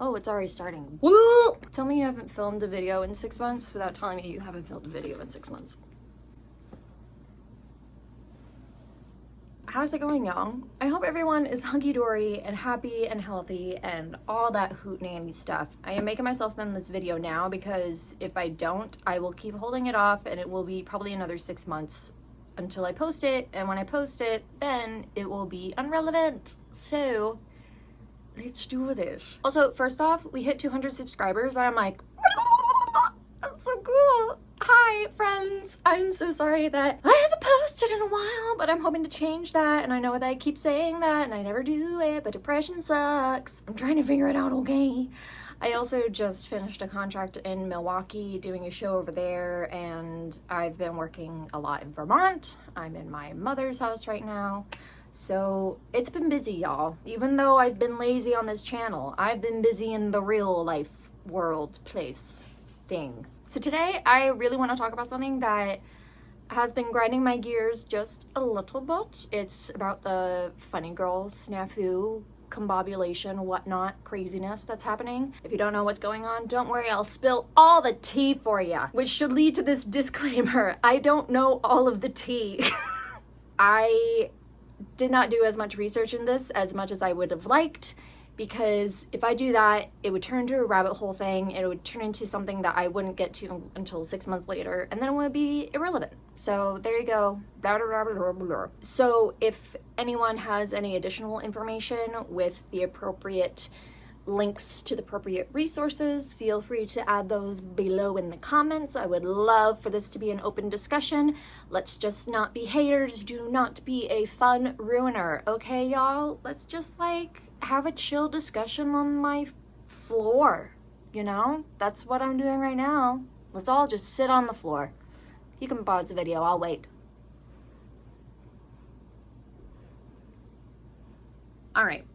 Oh, it's already starting. Woo! Tell me you haven't filmed a video in 6 months without telling me you haven't filmed a video in 6 months. How's it going, y'all? I hope everyone is hunky-dory and happy and healthy and all that hootenanny stuff. I am making myself film this video now because if I don't, I will keep holding it off and it will be probably another 6 months until I post it. And when I post it, then it will be irrelevant. So let's do this. Also, first off, we hit 200 subscribers and I'm like, that's so cool. Hi, friends. I'm so sorry that I haven't posted in a while, but I'm hoping to change that. And I know that I keep saying that and I never do it, but depression sucks. I'm trying to figure it out, okay? I also just finished a contract in Milwaukee doing a show over there, and I've been working a lot in Vermont. I'm in my mother's house right now. So it's been busy, y'all. Even though I've been lazy on this channel, I've been busy in the real life world place thing. So today I really want to talk about something that has been grinding my gears just a little bit. It's about the funny girl snafu, combobulation, whatnot craziness that's happening. If you don't know what's going on, don't worry, I'll spill all the tea for you, which should lead to this disclaimer. I don't know all of the tea. I did not do as much research in this as much as I would have liked, because if I do that, it would turn into a rabbit hole thing. It would turn into something that I wouldn't get to until 6 months later, and then it would be irrelevant. So there you go. Blah, blah, blah, blah, blah. So if anyone has any additional information with the appropriate links to the appropriate resources, feel free to add those below in the comments. I would love for this to be an open discussion. Let's just not be haters. Do not be a fun ruiner. Okay, y'all? Let's just have a chill discussion on my floor. You know? That's what I'm doing right now. Let's all just sit on the floor. You can pause the video. I'll wait. All right.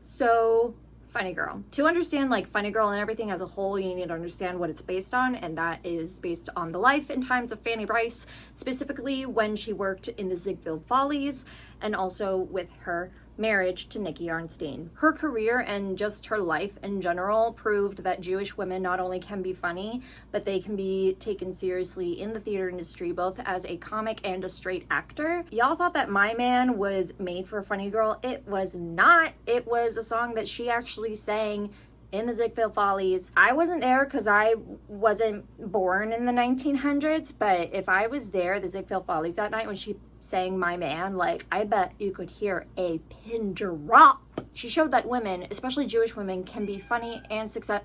So funny girl. To understand funny girl and everything as a whole, you need to understand what it's based on, and that is based on the life and times of Fanny Brice, specifically when she worked in the Ziegfeld Follies and also with her marriage to Nicky Arnstein. Her career and just her life in general proved that Jewish women not only can be funny, but they can be taken seriously in the theater industry, both as a comic and a straight actor. Y'all thought that My Man was made for a funny girl. It was not. It was a song that she actually sang in the Ziegfeld Follies. I wasn't there because I wasn't born in the 1900s, but if I was there at the Ziegfeld Follies that night when she sang My Man, I bet you could hear a pin drop. She showed that women, especially Jewish women, can be funny and success.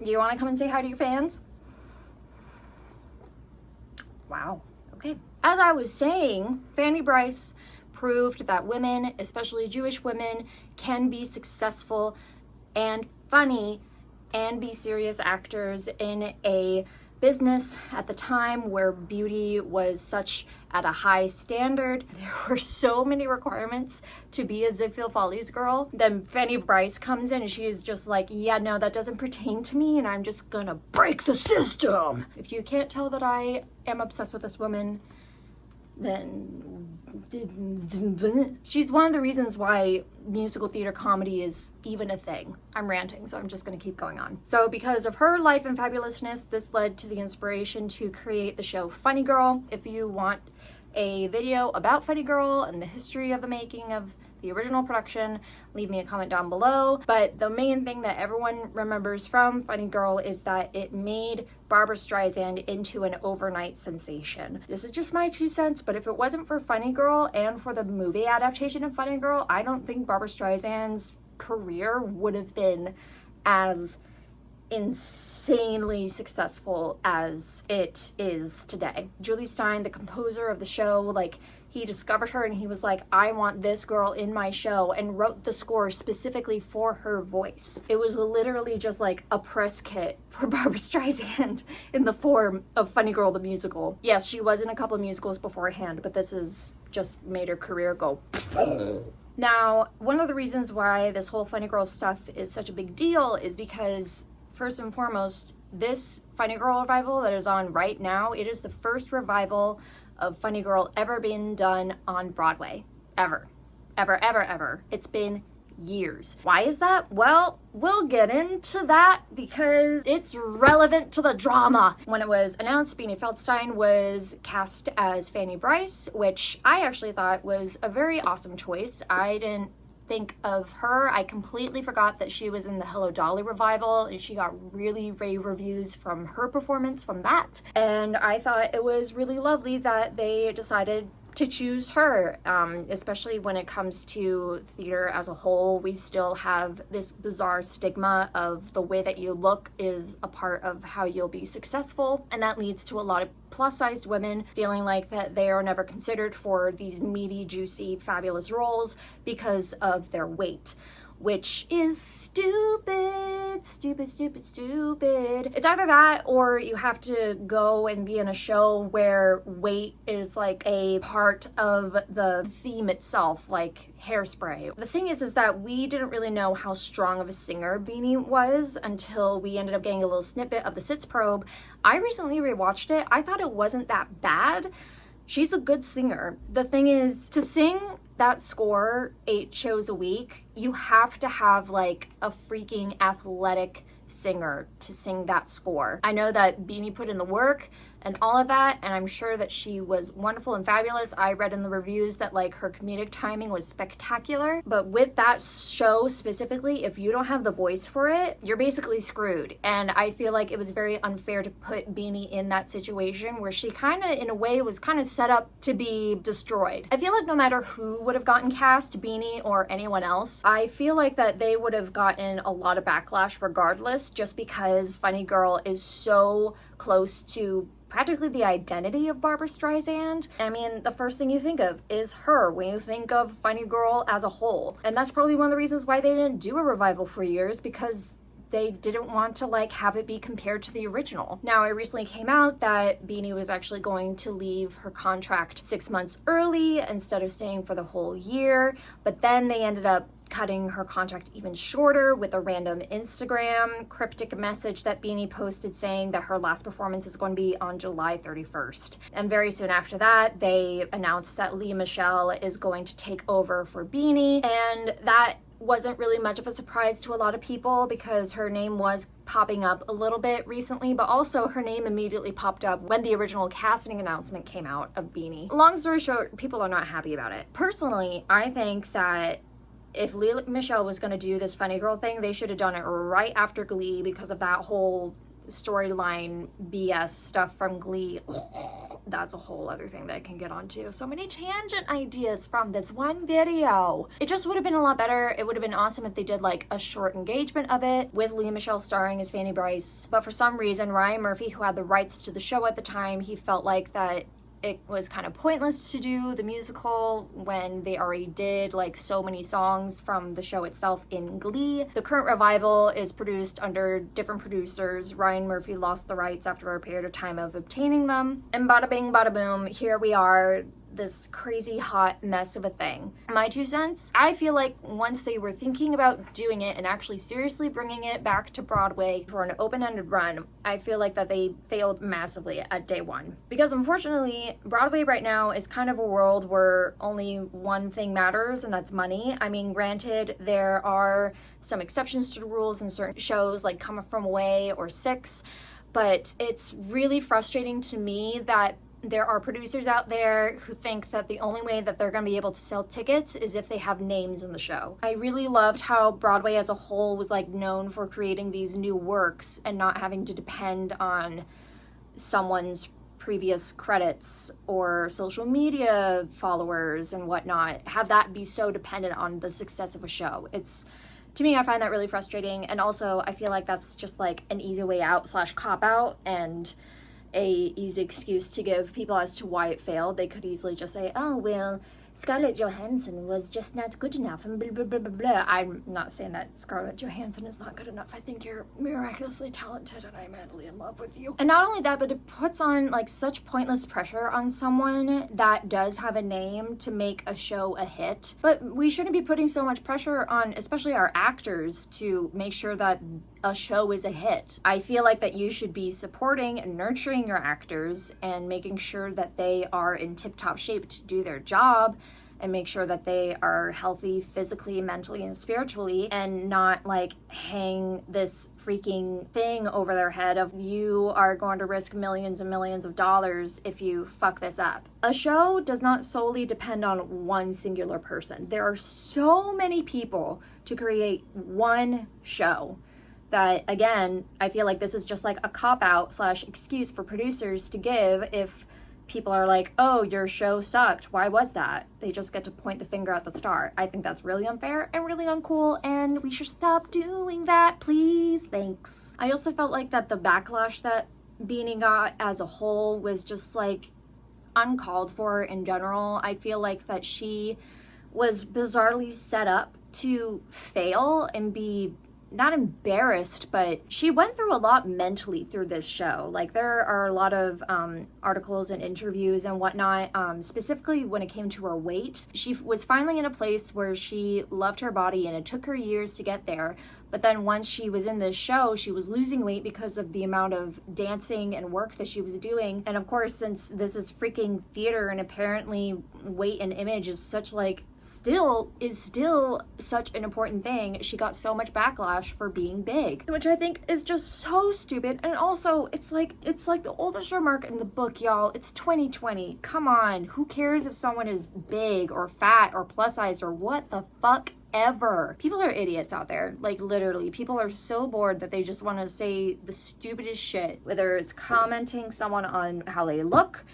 Do you want to come and say hi to your fans? Wow. Okay. As I was saying, Fanny Brice proved that women, especially Jewish women, can be successful and funny and be serious actors in a business at the time where beauty was such at a high standard. There were so many requirements to be a Ziegfeld Follies girl. Then Fanny Brice comes in and she is just like, yeah, no, that doesn't pertain to me, and I'm just gonna break the system. If you can't tell that I am obsessed with this woman, then she's one of the reasons why musical theater comedy is even a thing. I'm ranting, so I'm just going to keep going on. So because of her life and fabulousness, this led to the inspiration to create the show Funny Girl. If you want a video about Funny Girl and the history of the making of the original production, leave me a comment down below. But the main thing that everyone remembers from Funny Girl is that it made Barbra Streisand into an overnight sensation. This is just my 2 cents, but if it wasn't for Funny Girl and for the movie adaptation of Funny Girl, I don't think Barbra Streisand's career would have been as insanely successful as it is today. Julie Stein, the composer of the show, he discovered her and he was like, I want this girl in my show, and wrote the score specifically for her voice. It was literally just a press kit for Barbra Streisand in the form of Funny Girl the musical. Yes, she was in a couple of musicals beforehand, but this has just made her career go. Now, one of the reasons why this whole Funny Girl stuff is such a big deal is because, first and foremost, this Funny Girl revival that is on right now, it is the first revival of Funny Girl ever being done on Broadway. Ever. ever, ever, ever. It's been years. Why is that? Well, we'll get into that because it's relevant to the drama. When it was announced Beanie Feldstein was cast as Fanny Bryce, which I actually thought was a very awesome choice. I didn't think of her. I completely forgot that she was in the Hello Dolly revival, and she got really rave reviews from her performance from that. And I thought it was really lovely that they decided to choose her, especially when it comes to theater as a whole. We still have this bizarre stigma of the way that you look is a part of how you'll be successful, and that leads to a lot of plus-sized women feeling like that they are never considered for these meaty, juicy, fabulous roles because of their weight, which is stupid, stupid, stupid, stupid. It's either that or you have to go and be in a show where weight is like a part of the theme itself, like Hairspray. The thing is that we didn't really know how strong of a singer Beanie was until we ended up getting a little snippet of the Sits probe. I recently rewatched it. I thought it wasn't that bad. She's a good singer. The thing is, to sing that score 8 shows a week, you have to have like a freaking athletic singer to sing that score. I know that Beanie put in the work and all of that, and I'm sure that she was wonderful and fabulous. I read in the reviews that like her comedic timing was spectacular, but with that show specifically, if you don't have the voice for it, you're basically screwed. And I feel like it was very unfair to put Beanie in that situation where she kind of, in a way, was kind of set up to be destroyed. I feel like no matter who would have gotten cast, Beanie or anyone else, I feel like that they would have gotten a lot of backlash regardless, just because Funny Girl is so close to practically the identity of Barbra Streisand. I mean, the first thing you think of is her when you think of Funny Girl as a whole. And that's probably one of the reasons why they didn't do a revival for years, because they didn't want to like have it be compared to the original. Now, it recently came out that Beanie was actually going to leave her contract 6 months early instead of staying for the whole year, but then they ended up cutting her contract even shorter with a random Instagram cryptic message that Beanie posted saying that her last performance is going to be on July 31st. And very soon after that, they announced that Lea Michele is going to take over for Beanie, and that wasn't really much of a surprise to a lot of people because her name was popping up a little bit recently, but also her name immediately popped up when the original casting announcement came out of Beanie. Long story short, people are not happy about it. Personally, I think that if Lea Michele was going to do this Funny Girl thing, they should have done it right after Glee because of that whole storyline BS stuff from Glee. That's a whole other thing that I can get onto. So many tangent ideas from this one video. It just would have been a lot better. It would have been awesome if they did like a short engagement of it with Lea Michele starring as Fanny Bryce. But for some reason, Ryan Murphy, who had the rights to the show at the time, he felt like that it was kind of pointless to do the musical when they already did like so many songs from the show itself in Glee. The current revival is produced under different producers. Ryan Murphy lost the rights after a period of time of obtaining them. And bada bing, bada boom, here we are, this crazy hot mess of a thing. My 2 cents, I feel like once they were thinking about doing it and actually seriously bringing it back to Broadway for an open-ended run, I feel like that they failed massively at day one. Because unfortunately, Broadway right now is kind of a world where only one thing matters, and that's money. I mean, granted, there are some exceptions to the rules in certain shows like Come From Away or Six, but it's really frustrating to me that there are producers out there who think that the only way that they're going to be able to sell tickets is if they have names in the show. I really loved how Broadway as a whole was like known for creating these new works and not having to depend on someone's previous credits or social media followers and whatnot. Have that be so dependent on the success of a show. To me, I find that really frustrating, and also I feel like that's just like an easy way out / cop out and a easy excuse to give people as to why it failed. They could easily just say, oh, well, Scarlett Johansson was just not good enough and blah, blah, blah, blah, blah. I'm not saying that Scarlett Johansson is not good enough. I think you're miraculously talented and I'm madly in love with you. And not only that, but it puts on like such pointless pressure on someone that does have a name to make a show a hit. But we shouldn't be putting so much pressure on, especially our actors, to make sure that a show is a hit. I feel like that you should be supporting and nurturing your actors and making sure that they are in tip-top shape to do their job, and make sure that they are healthy physically, mentally, and spiritually, and not like hang this freaking thing over their head of you are going to risk millions and millions of dollars if you fuck this up. A show does not solely depend on one singular person. There are so many people to create one show that, again, I feel like this is just like a cop-out / excuse for producers to give if people are like, oh, your show sucked. Why was that? They just get to point the finger at the start. I think that's really unfair and really uncool, and we should stop doing that, please. Thanks. I also felt like that the backlash that Beanie got as a whole was just like uncalled for in general. I feel like that she was bizarrely set up to fail and be not embarrassed, but she went through a lot mentally through this show. Like, there are a lot of articles and interviews and whatnot, specifically when it came to her weight. She was finally in a place where she loved her body, and it took her years to get there. But then once she was in this show, she was losing weight because of the amount of dancing and work that she was doing. And of course, since this is freaking theater and apparently weight and image is such like still such an important thing, she got so much backlash for being big, which I think is just so stupid. And also, it's like the oldest remark in the book, y'all. It's 2020. Come on. Who cares if someone is big or fat or plus size or what the fuck ever? People are idiots out there. Like, literally, people are so bored that they just want to say the stupidest shit, whether it's commenting someone on how they look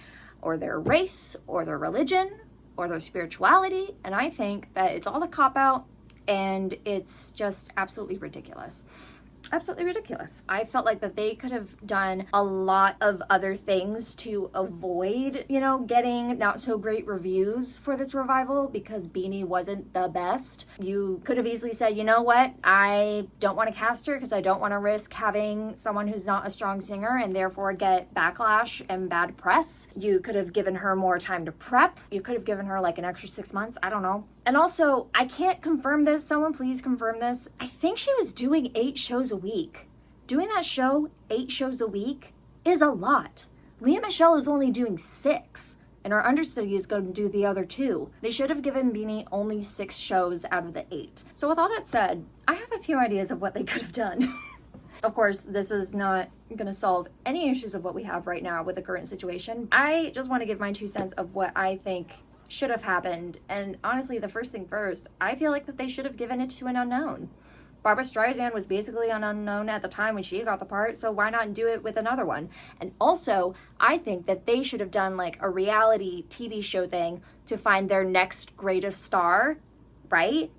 or their race or their religion or their spirituality. And I think that it's all a cop-out, and it's just absolutely ridiculous. Absolutely ridiculous. I felt like that they could have done a lot of other things to avoid, getting not so great reviews for this revival, because Beanie wasn't the best. You could have easily said, you know what, I don't want to cast her because I don't want to risk having someone who's not a strong singer and therefore get backlash and bad press. You could have given her more time to prep. You could have given her like an extra 6 months. I don't know. And also, I can't confirm this. Someone please confirm this. I think she was doing 8 shows a week. Doing that show 8 shows a week is a lot. Lea Michele is only doing 6, and our understudy is going to do the other 2. They should have given Beanie only 6 shows out of the 8. So with all that said, I have a few ideas of what they could have done. Of course, this is not going to solve any issues of what we have right now with the current situation. I just want to give my 2 cents of what I think should have happened. And honestly, the first thing first, I feel like that they should have given it to an unknown. Barbra Streisand was basically an unknown at the time when she got the part, so why not do it with another one? And also, I think that they should have done like a reality TV show thing to find their next greatest star, right?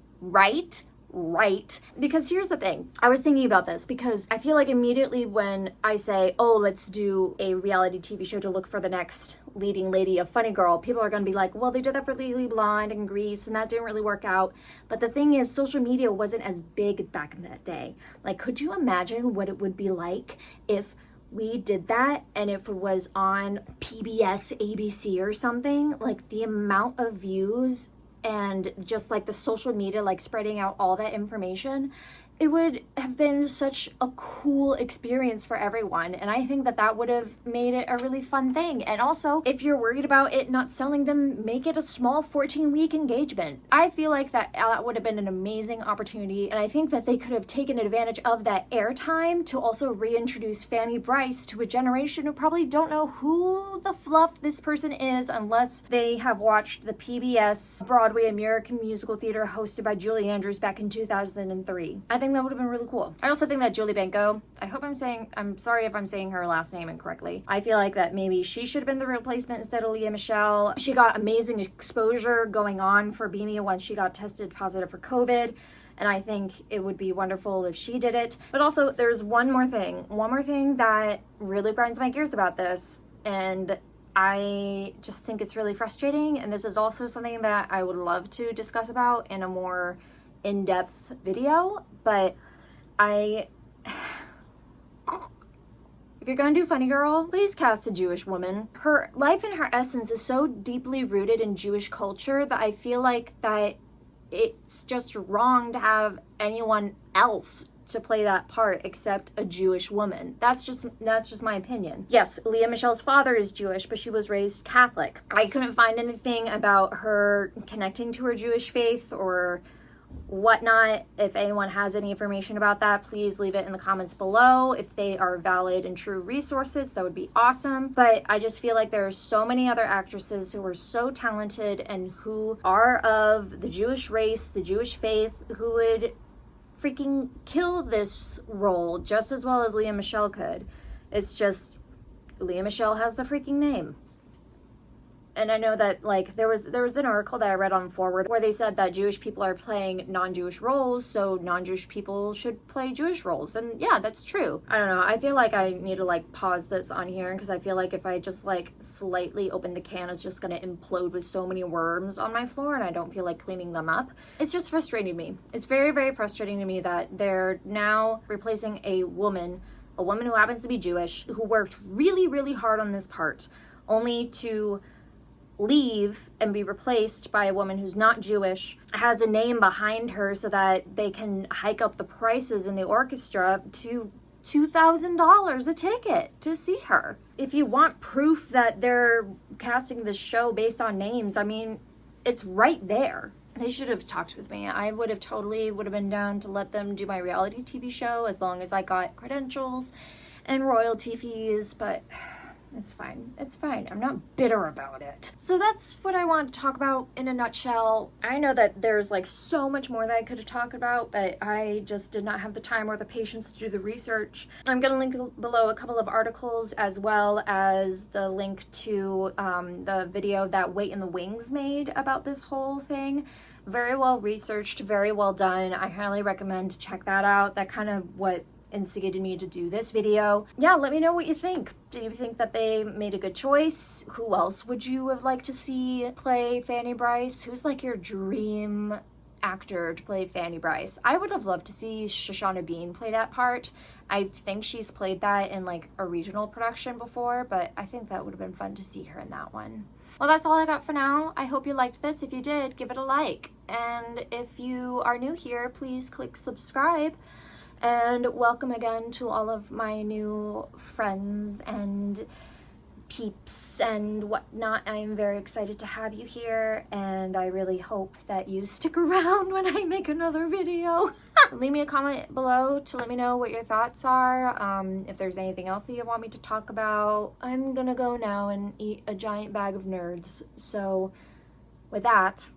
Because here's the thing. I was thinking about this because I feel like immediately when I say, oh, let's do a reality TV show to look for the next leading lady of Funny Girl, people are going to be like, well, they did that for Legally Blonde and Grease, and that didn't really work out. But the thing is, social media wasn't as big back in that day. Like, could you imagine what it would be like if we did that and if it was on PBS, ABC or something? Like, the amount of views and just like the social media, like spreading out all that information, it would have been such a cool experience for everyone. And I think that that would have made it a really fun thing. And also, if you're worried about it not selling them, make it a small 14-week engagement. I feel like that would have been an amazing opportunity. And I think that they could have taken advantage of that airtime to also reintroduce Fanny Brice to a generation who probably don't know who the fluff this person is unless they have watched the PBS Broadway American Musical Theater hosted by Julie Andrews back in 2003. I think that would have been really cool. I also think that Julie Benko, I'm sorry if I'm saying her last name incorrectly. I feel like that maybe she should have been the replacement instead of Lea Michele. She got amazing exposure going on for Beanie once she got tested positive for COVID. And I think it would be wonderful if she did it. But also, there's one more thing that really grinds my gears about this. And I just think it's really frustrating. And this is also something that I would love to discuss about in a more in-depth video, but if you're gonna do Funny Girl, please cast a Jewish woman. Her life and her essence is so deeply rooted in Jewish culture that I feel like that it's just wrong to have anyone else to play that part except a Jewish woman. That's just my opinion. Yes, Lea Michele's father is Jewish, but she was raised Catholic. I couldn't find anything about her connecting to her Jewish faith or whatnot. If anyone has any information about that, please leave it in the comments below. If they are valid and true resources, that would be awesome. But I just feel like there are so many other actresses who are so talented and who are of the Jewish race, the Jewish faith, who would freaking kill this role just as well as Lea Michele could. It's just Lea Michele has the freaking name. And I know that, like, there was an article that I read on Forward where they said that Jewish people are playing non-Jewish roles, so non-Jewish people should play Jewish roles. And yeah, that's true. I don't know. I feel like I need to, like, pause this on here because I feel like if I just, like, slightly open the can, it's just going to implode with so many worms on my floor, and I don't feel like cleaning them up. It's just frustrating me. It's very, very frustrating to me that they're now replacing a woman who happens to be Jewish, who worked really, really hard on this part, only to leave and be replaced by a woman who's not Jewish, has a name behind her so that they can hike up the prices in the orchestra to $2,000 a ticket to see her. If you want proof that they're casting this show based on names, I mean, it's right there. They should have talked with me. I would have been down to let them do my reality TV show as long as I got credentials and royalty fees, but it's fine. It's fine. I'm not bitter about it. So that's what I want to talk about in a nutshell. I know that there's like so much more that I could have talked about, but I just did not have the time or the patience to do the research. I'm going to link below a couple of articles as well as the link to the video that Wait in the Wings made about this whole thing. Very well researched, very well done. I highly recommend to check that out. That kind of what instigated me to do this video. Yeah, let me know what you think. Do you think that they made a good choice? Who else would you have liked to see play Fanny Bryce? Who's like your dream actor to play Fanny Bryce? I would have loved to see Shoshana Bean play that part. I think she's played that in like a regional production before, but I think that would have been fun to see her in that one. Well, that's all I got for now. I hope you liked this. If you did, give it a like. And if you are new here, please click subscribe. And welcome again to all of my new friends and peeps and whatnot. I am very excited to have you here, and I really hope that you stick around when I make another video. Leave me a comment below to let me know what your thoughts are, if there's anything else that you want me to talk about. I'm gonna go now and eat a giant bag of nerds. So with that,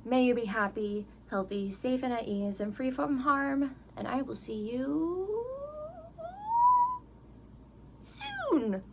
may you be happy, healthy, safe and at ease, and free from harm. And I will see you soon.